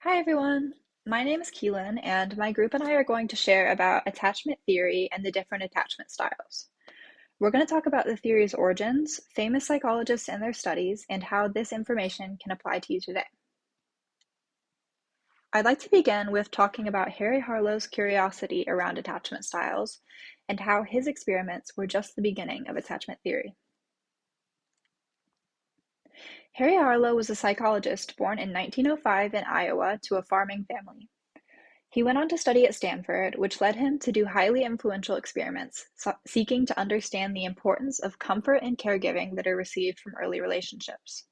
Hi everyone. My name is Keelan, and my group and I are going to share about attachment theory and the different attachment styles. We're going to talk about the theory's origins, famous psychologists and their studies, and how this information can apply to you today. I'd like to begin with talking about Harry Harlow's curiosity around attachment styles and how his experiments were just the beginning of attachment theory. Harry Harlow was a psychologist born in 1905 in Iowa to a farming family. He went on to study at Stanford, which led him to do highly influential experiments, seeking to understand the importance of comfort and caregiving that are received from early relationships.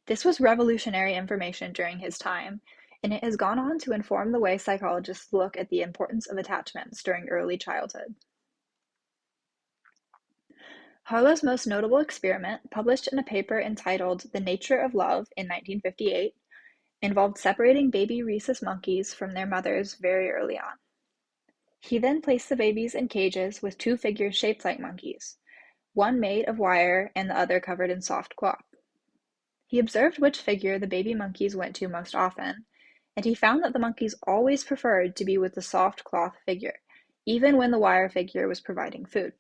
This was revolutionary information during his time, and it has gone on to inform the way psychologists look at the importance of attachments during early childhood. Harlow's most notable experiment, published in a paper entitled The Nature of Love in 1958, involved separating baby rhesus monkeys from their mothers very early on. He then placed the babies in cages with two figures shaped like monkeys, one made of wire and the other covered in soft cloth. He observed which figure the baby monkeys went to most often, and he found that the monkeys always preferred to be with the soft cloth figure, even when the wire figure was providing food.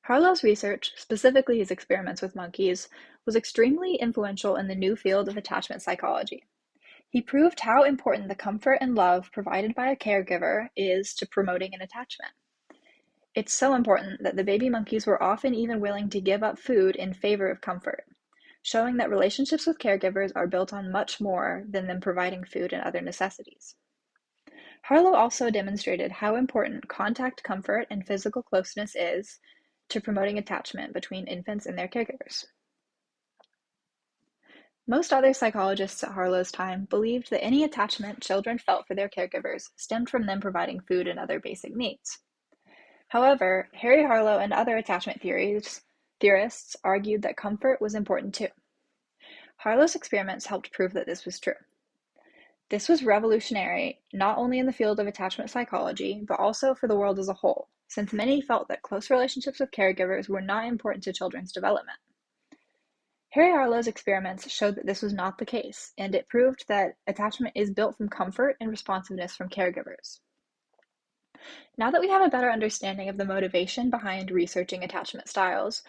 Harlow's research, specifically his experiments with monkeys, was extremely influential in the new field of attachment psychology. He proved how important the comfort and love provided by a caregiver is to promoting an attachment. It's so important that the baby monkeys were often even willing to give up food in favor of comfort, showing that relationships with caregivers are built on much more than them providing food and other necessities. Harlow also demonstrated how important contact comfort and physical closeness is to promoting attachment between infants and their caregivers. Most other psychologists at Harlow's time believed that any attachment children felt for their caregivers stemmed from them providing food and other basic needs. However, Harry Harlow and other attachment theorists argued that comfort was important too. Harlow's experiments helped prove that this was true. This was revolutionary not only in the field of attachment psychology, but also for the world as a whole, since many felt that close relationships with caregivers were not important to children's development. Harry Harlow's experiments showed that this was not the case, and it proved that attachment is built from comfort and responsiveness from caregivers. Now that we have a better understanding of the motivation behind researching attachment styles,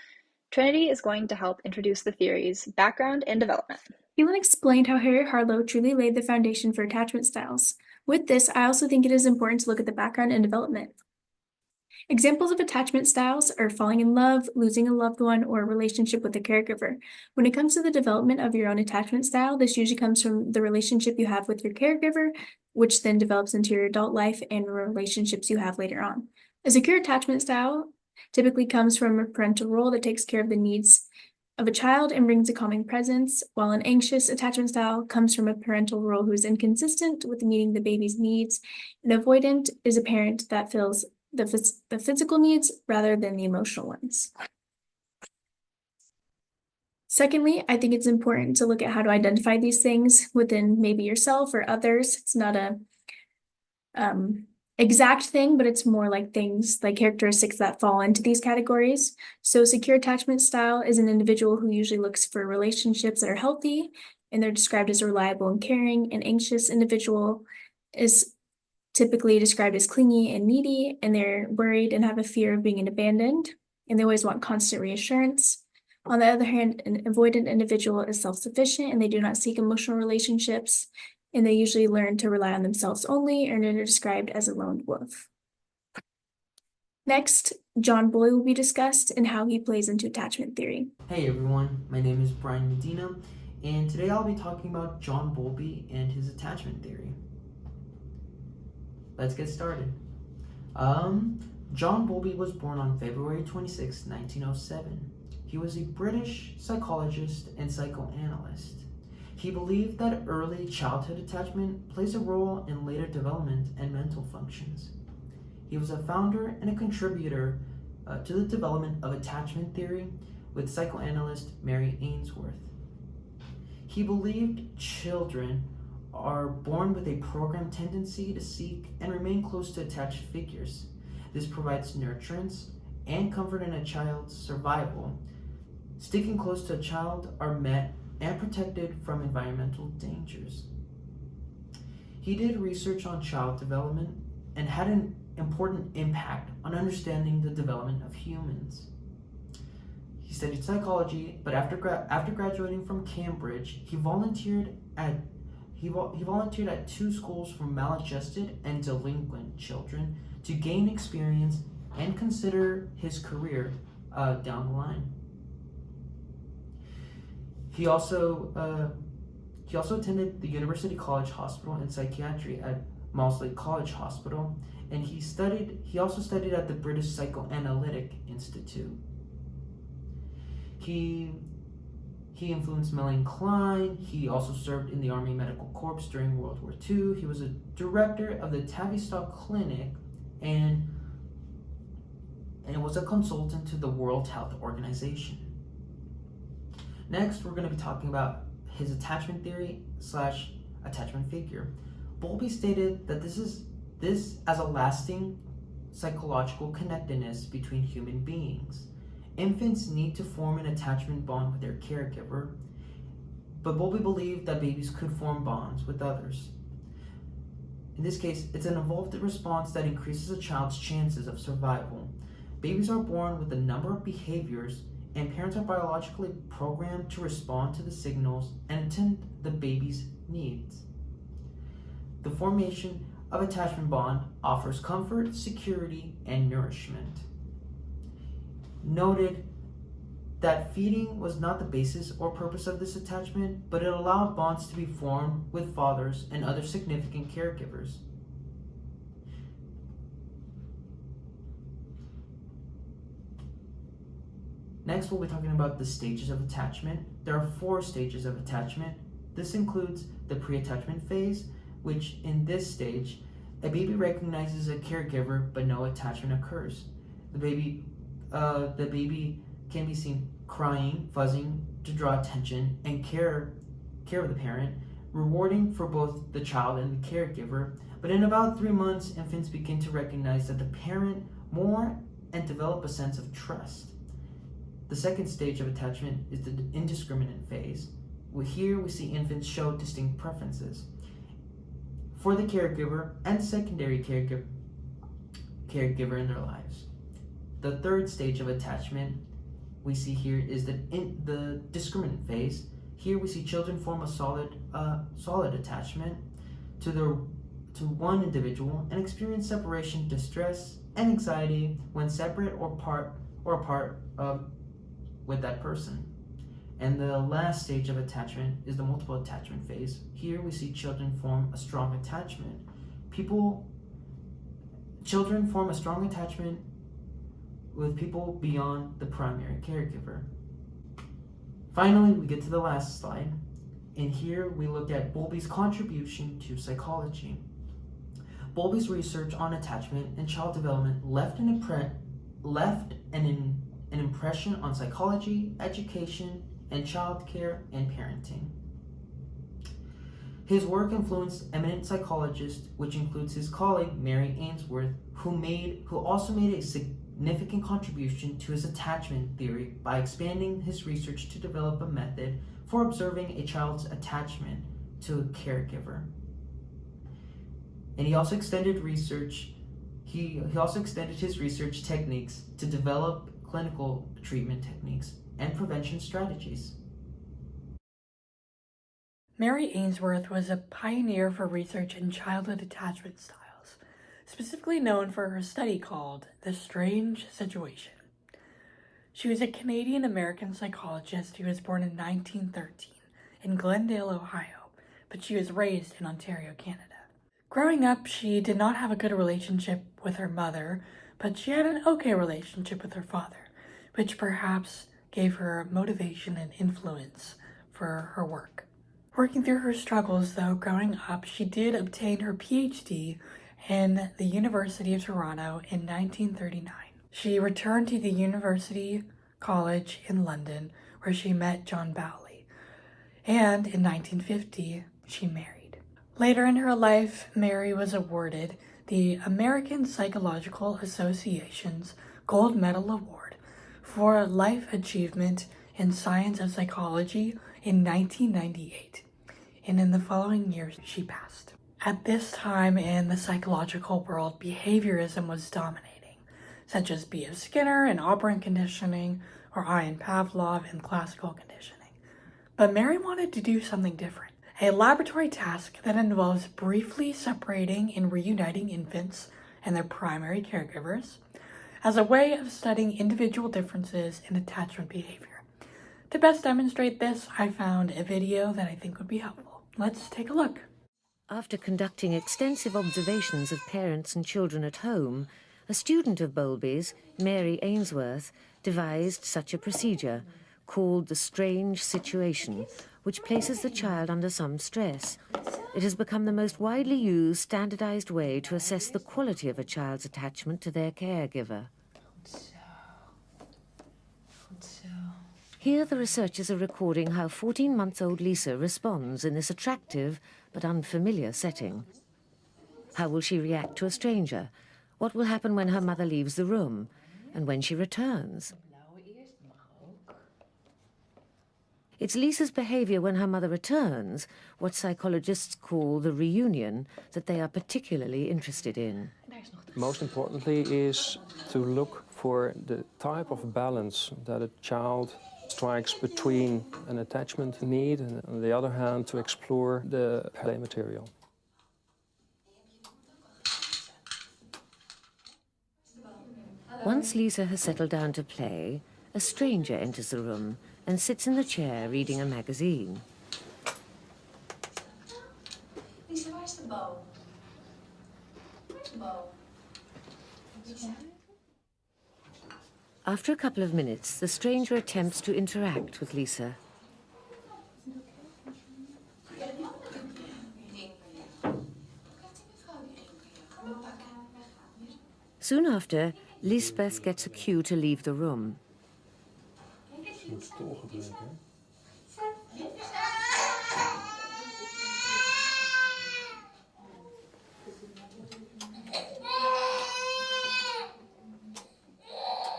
Trinity is going to help introduce the theory's background and development. Keelan explained how Harry Harlow truly laid the foundation for attachment styles. With this, I also think it is important to look at the background and development. Examples of attachment styles are falling in love, losing a loved one, or a relationship with a caregiver. When it comes to the development of your own attachment style, this usually comes from the relationship you have with your caregiver, which then develops into your adult life and relationships you have later on. A secure attachment style typically comes from a parental role that takes care of the needs of a child and brings a calming presence, while an anxious attachment style comes from a parental role who is inconsistent with meeting the baby's needs. An avoidant is a parent that fills the physical needs rather than the emotional ones. Secondly, I think it's important to look at how to identify these things within maybe yourself or others. It's not a exact thing, but it's more like things like characteristics that fall into these categories. So secure attachment style is an individual who usually looks for relationships that are healthy, and they're described as reliable and caring. An anxious individual is typically described as clingy and needy, and they're worried and have a fear of being abandoned, and they always want constant reassurance. On the other hand, an avoidant individual is self-sufficient and they do not seek emotional relationships, and they usually learn to rely on themselves only and are described as a lone wolf. Next, John Boy will be discussed and how he plays into attachment theory. Hey everyone, my name is Brian Medina, and today I'll be talking about John Bowlby and his attachment theory. Let's get started. John Bowlby was born on February 26, 1907. He was a British psychologist and psychoanalyst. He believed that early childhood attachment plays a role in later development and mental functions. He was a founder and a contributor to the development of attachment theory with psychoanalyst Mary Ainsworth. He believed children are born with a programmed tendency to seek and remain close to attached figures. This provides nurturance and comfort in a child's survival. Sticking close to a child are met and protected from environmental dangers. He did research on child development and had an important impact on understanding the development of humans. He studied psychology, but after graduating from Cambridge, he volunteered at 2 schools for maladjusted and delinquent children to gain experience and consider his career down the line. He also attended the University College Hospital in Psychiatry at Maudsley College Hospital, and he also studied at the British Psychoanalytic Institute. He influenced Melanie Klein. He also served in the Army Medical Corps during World War II. He was a director of the Tavistock Clinic and was a consultant to the World Health Organization. Next, we're going to be talking about his attachment theory / attachment figure. Bowlby stated that this as a lasting psychological connectedness between human beings. Infants need to form an attachment bond with their caregiver, but Bowlby believed that babies could form bonds with others. In this case, it's an evolved response that increases a child's chances of survival. Babies are born with a number of behaviors, and parents are biologically programmed to respond to the signals and attend the baby's needs. The formation of attachment bond offers comfort, security, and nourishment. Noted that feeding was not the basis or purpose of this attachment, but it allowed bonds to be formed with fathers and other significant caregivers. Next, we'll be talking about the stages of attachment. There are 4 stages of attachment. This includes the pre-attachment phase, which in this stage, a baby recognizes a caregiver, but no attachment occurs. The baby can be seen crying, fuzzing to draw attention and care of the parent, rewarding for both the child and the caregiver. But in about 3 months, infants begin to recognize that the parent more and develop a sense of trust. The second stage of attachment is the indiscriminate phase. Here we see infants show distinct preferences for the caregiver and secondary caregiver in their lives. The third stage of attachment we see here is the discriminant phase. Here we see children form a solid attachment to one individual and experience separation, distress, and anxiety when separate or apart with that person. And the last stage of attachment is the multiple attachment phase. Here we see children form a strong attachment. Children form a strong attachment with people beyond the primary caregiver. Finally, we get to the last slide, and here we look at Bowlby's contribution to psychology. Bowlby's research on attachment and child development left an impression on psychology, education, and child care and parenting. His work influenced eminent psychologists, which includes his colleague Mary Ainsworth, who also made a significant contribution to his attachment theory by expanding his research to develop a method for observing a child's attachment to a caregiver. And he also extended his research techniques to develop clinical treatment techniques and prevention strategies. Mary Ainsworth was a pioneer for research in childhood attachment styles, specifically known for her study called The Strange Situation. She was a Canadian-American psychologist who was born in 1913 in Glendale, Ohio, but she was raised in Ontario, Canada. Growing up, she did not have a good relationship with her mother, but she had an okay relationship with her father, which perhaps gave her motivation and influence for her work. Working through her struggles, though, growing up, she did obtain her PhD in the University of Toronto in 1939. She returned to the University College in London, where she met John Bowley, and in 1950, she married. Later in her life, Mary was awarded the American Psychological Association's Gold Medal Award for life achievement in science of psychology in 1998, and in the following years, she passed. At this time in the psychological world, behaviorism was dominating, such as B.F. Skinner and operant conditioning, or Ian Pavlov and classical conditioning. But Mary wanted to do something different, a laboratory task that involves briefly separating and reuniting infants and their primary caregivers as a way of studying individual differences in attachment behavior. To best demonstrate this, I found a video that I think would be helpful. Let's take a look. After conducting extensive observations of parents and children at home, a student of Bowlby's, Mary Ainsworth, devised such a procedure, called the strange situation, which places the child under some stress. It has become the most widely used, standardized way to assess the quality of a child's attachment to their caregiver. Here the researchers are recording how 14-month-old Lisa responds in this attractive but unfamiliar setting. How will she react to a stranger? What will happen when her mother leaves the room? And when she returns? It's Lisa's behavior when her mother returns, what psychologists call the reunion, that they are particularly interested in. Most importantly is to look for the type of balance that a child strikes between an attachment need and, on the other hand, to explore the play material. Once Lisa has settled down to play, a stranger enters the room and sits in the chair reading a magazine. Lisa, where's the bow? Where's the bow? After a couple of minutes, the stranger attempts to interact with Lisa. Soon after, Lisbeth gets a cue to leave the room.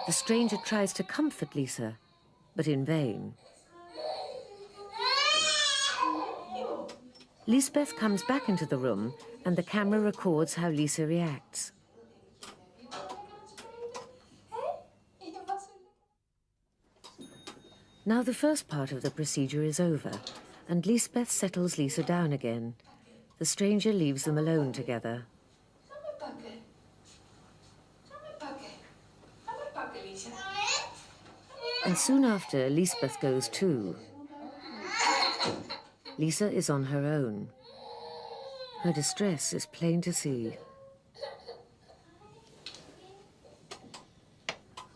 The stranger tries to comfort Lisa, but in vain. Lisbeth comes back into the room, and the camera records how Lisa reacts. Now the first part of the procedure is over, and Lisbeth settles Lisa down again. The stranger leaves them alone together. And soon after, Lisbeth goes too. Lisa is on her own. Her distress is plain to see.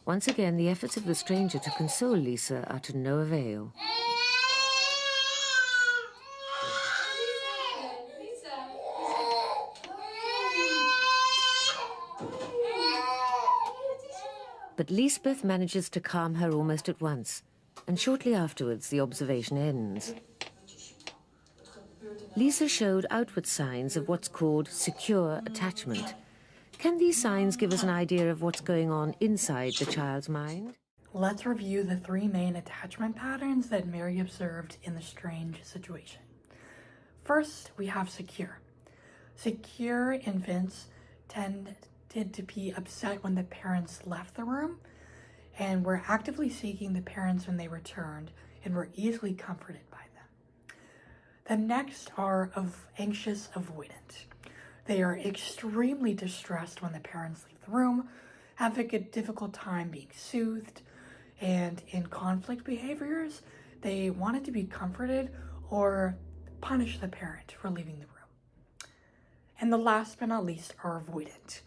Once again, the efforts of the stranger to console Lisa are to no avail. But Lisbeth manages to calm her almost at once, and shortly afterwards the observation ends. Lisa showed outward signs of what's called secure attachment. Can these signs give us an idea of what's going on inside the child's mind? Let's review the three main attachment patterns that Mary observed in the strange situation. First, we have secure. Secure infants tended to be upset when the parents left the room and were actively seeking the parents when they returned and were easily comforted by them. The next are anxious avoidant. They are extremely distressed when the parents leave the room, have a difficult time being soothed, and in conflict behaviors, they wanted to be comforted or punish the parent for leaving the room. And the last but not least are avoidant.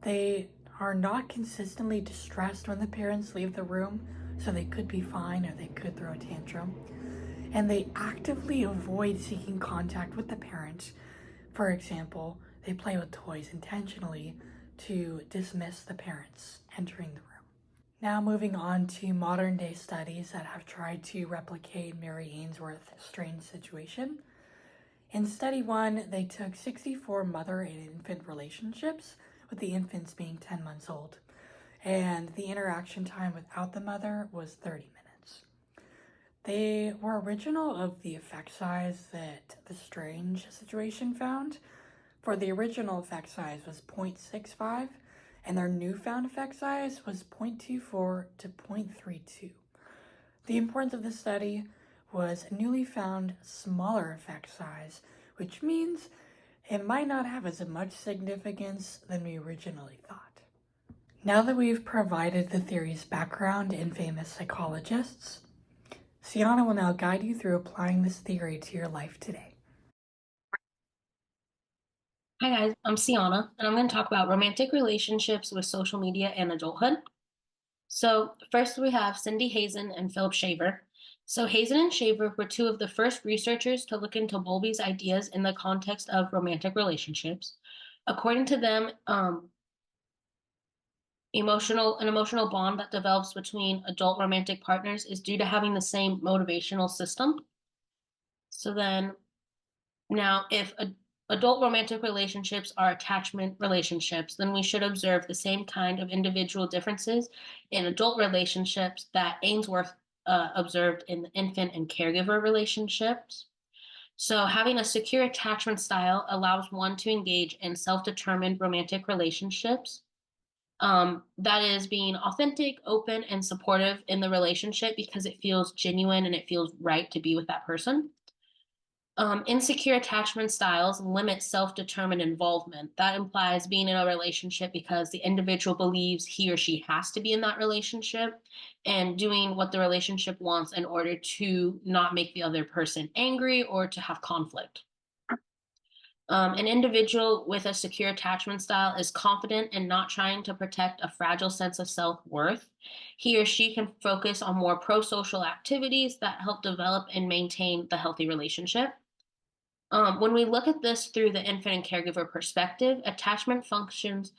They are not consistently distressed when the parents leave the room, so they could be fine or they could throw a tantrum. And they actively avoid seeking contact with the parent. For example, they play with toys intentionally to dismiss the parents entering the room. Now moving on to modern day studies that have tried to replicate Mary Ainsworth's strange situation. In study 1, they took 64 mother and infant relationships, with the infants being 10 months old, and the interaction time without the mother was 30 minutes. They were original of the effect size that the Strange situation found. For the original effect size was 0.65, and their newfound effect size was 0.24 to 0.32. The importance of this study was a newly found smaller effect size, which means it might not have as much significance than we originally thought. Now that we've provided the theory's background and famous psychologists, Sienna will now guide you through applying this theory to your life today. Hi guys, I'm Sienna, and I'm going to talk about romantic relationships with social media and adulthood. So first we have Cindy Hazen and Philip Shaver. So Hazen and Shaver were two of the first researchers to look into Bowlby's ideas in the context of romantic relationships. According to them, an emotional bond that develops between adult romantic partners is due to having the same motivational system. So then, now if adult romantic relationships are attachment relationships, then we should observe the same kind of individual differences in adult relationships that Ainsworth observed in the infant and caregiver relationships. So having a secure attachment style allows one to engage in self-determined romantic relationships. That is being authentic, open, and supportive in the relationship because it feels genuine and it feels right to be with that person. Insecure attachment styles limit self-determined involvement. That implies being in a relationship because the individual believes he or she has to be in that relationship and doing what the relationship wants in order to not make the other person angry or to have conflict. An individual with a secure attachment style is confident and not trying to protect a fragile sense of self-worth. He or she can focus on more pro-social activities that help develop and maintain the healthy relationship. When we look at this through the infant and caregiver perspective, attachment functions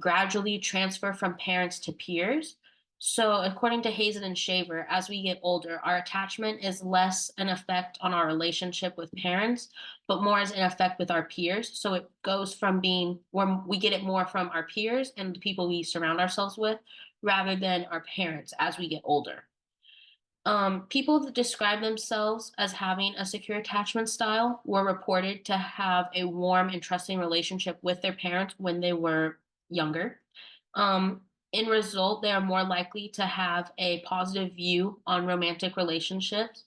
gradually transfer from parents to peers. So according to Hazen and Shaver, as we get older, our attachment is less an effect on our relationship with parents, but more as an effect with our peers. So it goes from being where we get it more from our peers and the people we surround ourselves with rather than our parents as we get older. People that describe themselves as having a secure attachment style were reported to have a warm and trusting relationship with their parents when they were younger. In result, they are more likely to have a positive view on romantic relationships.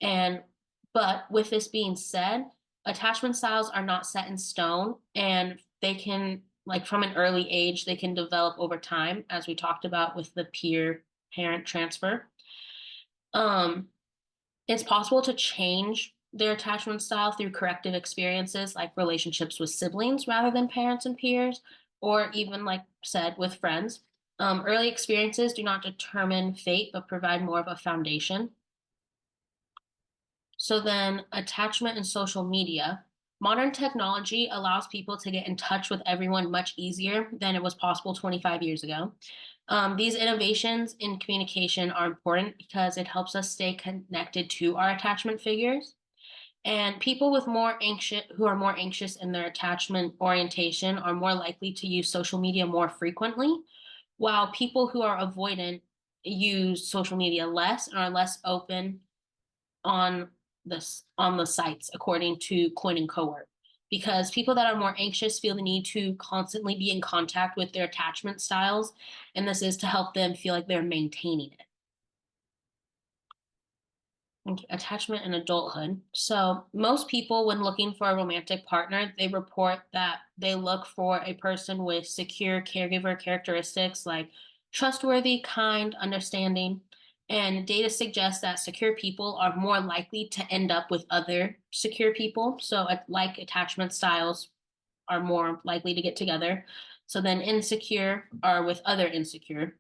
But with this being said, attachment styles are not set in stone and they can, like from an early age, they can develop over time, as we talked about with the peer parent transfer. It's possible to change their attachment style through corrective experiences like relationships with siblings rather than parents and peers, or even, like said, with friends. Early experiences do not determine fate, but provide more of a foundation. So then, attachment and social media. Modern technology allows people to get in touch with everyone much easier than it was possible 25 years ago. These innovations in communication are important because it helps us stay connected to our attachment figures. And people with who are more anxious in their attachment orientation are more likely to use social media more frequently, while people who are avoidant use social media less and are less open on the sites, according to Coyne and Cowart. Because people that are more anxious feel the need to constantly be in contact with their attachment styles, and this is to help them feel like they're maintaining it. Okay, attachment and adulthood. So most people, when looking for a romantic partner, they report that they look for a person with secure caregiver characteristics like trustworthy, kind, understanding. And data suggests that secure people are more likely to end up with other secure people. So like attachment styles are more likely to get together. So then insecure are with other insecure.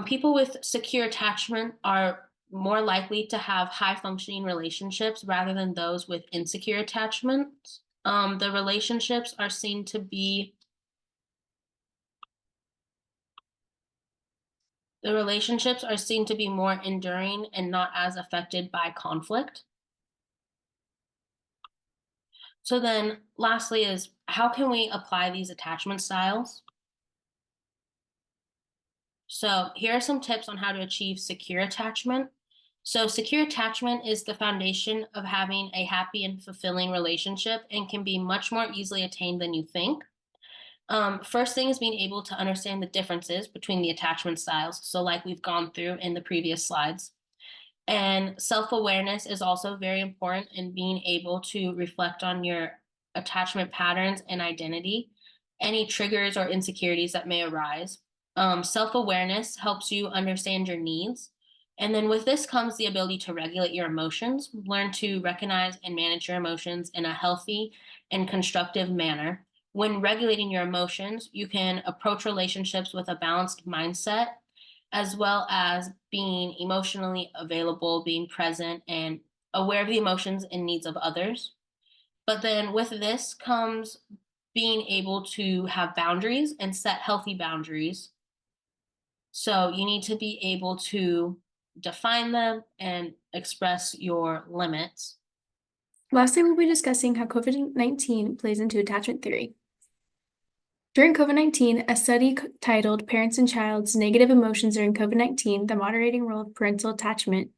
People with secure attachment are more likely to have high functioning relationships rather than those with insecure attachment. The relationships are seen to be more enduring and not as affected by conflict. So then lastly is, how can we apply these attachment styles? So here are some tips on how to achieve secure attachment. So secure attachment is the foundation of having a happy and fulfilling relationship and can be much more easily attained than you think. First thing is being able to understand the differences between the attachment styles. So like we've gone through in the previous slides. And self-awareness is also very important in being able to reflect on your attachment patterns and identity, any triggers or insecurities that may arise. Self-awareness helps you understand your needs. And then with this comes the ability to regulate your emotions, learn to recognize and manage your emotions in a healthy and constructive manner. When regulating your emotions, you can approach relationships with a balanced mindset, as well as being emotionally available, being present, and aware of the emotions and needs of others. But then with this comes being able to have boundaries and set healthy boundaries. So you need to be able to define them and express your limits. Lastly, we'll be discussing how COVID-19 plays into attachment theory. During COVID-19, a study titled Parents and Child's Negative Emotions During COVID-19, The Moderating Role of Parental Attachment,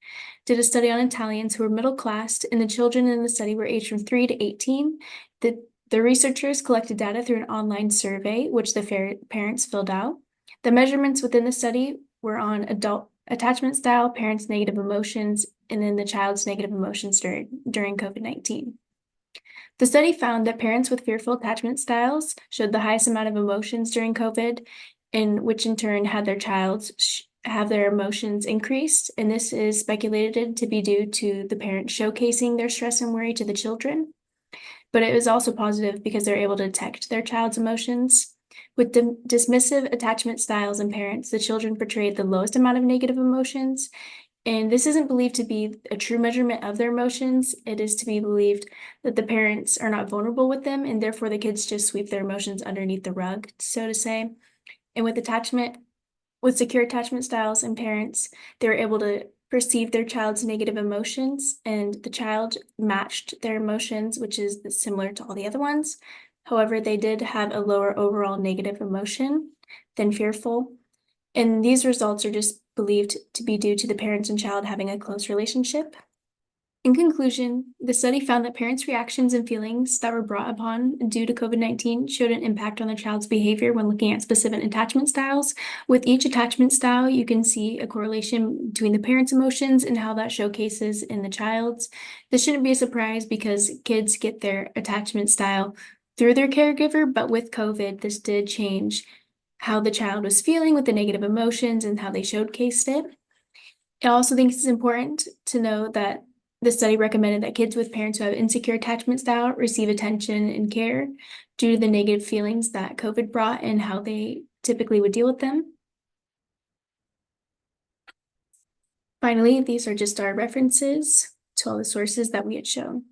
did a study on Italians who were middle class, and the children in the study were aged from 3 to 18. The researchers collected data through an online survey, which the parents filled out. The measurements within the study were on adult attachment style, parents' negative emotions, and then the child's negative emotions during COVID-19. The study found that parents with fearful attachment styles showed the highest amount of emotions during COVID, and which in turn had their have their emotions increased. And this is speculated to be due to the parents showcasing their stress and worry to the children. But it was also positive because they're able to detect their child's emotions. With the dismissive attachment styles in parents, the children portrayed the lowest amount of negative emotions. And this isn't believed to be a true measurement of their emotions. It is to be believed that the parents are not vulnerable with them, and therefore the kids just sweep their emotions underneath the rug, so to say. And with secure attachment styles and parents, they were able to perceive their child's negative emotions, and the child matched their emotions, which is similar to all the other ones. However, they did have a lower overall negative emotion than fearful. And these results are just believed to be due to the parents and child having a close relationship. In conclusion, the study found that parents' reactions and feelings that were brought upon due to COVID-19 showed an impact on the child's behavior when looking at specific attachment styles. With each attachment style, you can see a correlation between the parents' emotions and how that showcases in the child's. This shouldn't be a surprise because kids get their attachment style through their caregiver, but with COVID, this did change how the child was feeling with the negative emotions and how they showcased it. I also think it's important to know that the study recommended that kids with parents who have insecure attachment style receive attention and care due to the negative feelings that COVID brought and how they typically would deal with them. Finally, these are just our references to all the sources that we had shown.